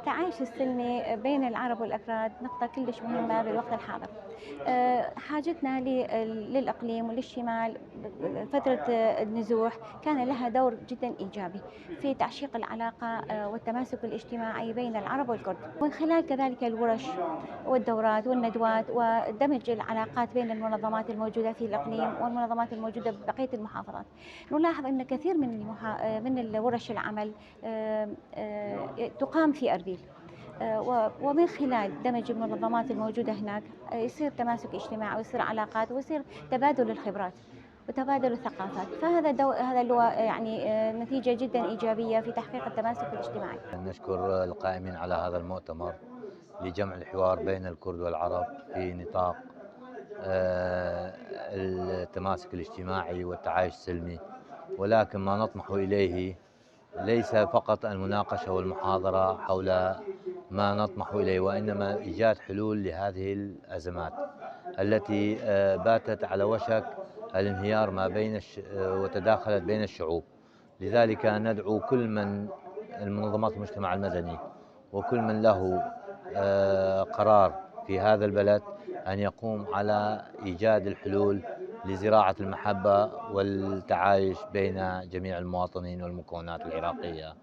التعايش السلمي بين العرب والأكراد نقطة كلش مهمة بالوقت الحاضر. حاجتنا للإقليم وللشمال فترة النزوح كان لها دور جدا إيجابي في تعشيق العلاقة والتماسك الاجتماعي بين العرب والكرد، ومن خلال كذلك الورش والدورات والندوات ودمج العلاقات بين المنظمات الموجودة في الإقليم والمنظمات الموجودة ببقية المحافظات. نلاحظ أن كثير من الورش العمل تقام في أربيل، ومن خلال دمج المنظمات الموجودة هناك يصير تماسك اجتماعي ويصير علاقات ويصير تبادل الخبرات وتبادل الثقافات، هذا اللي هو يعني نتيجة جدا إيجابية في تحقيق التماسك الاجتماعي. نشكر القائمين على هذا المؤتمر لجمع الحوار بين الكرد والعرب في نطاق التماسك الاجتماعي والتعايش السلمي، ولكن ما نطمح إليه ليس فقط المناقشة والمحاضرة حول ما نطمح إليه، وإنما إيجاد حلول لهذه الأزمات التي باتت على وشك الانهيار ما بين وتداخلت بين الشعوب. لذلك ندعو كل من المنظمات المجتمع المدني وكل من له قرار في هذا البلد أن يقوم على إيجاد الحلول لزراعة المحبة والتعايش بين جميع المواطنين والمكونات العراقية.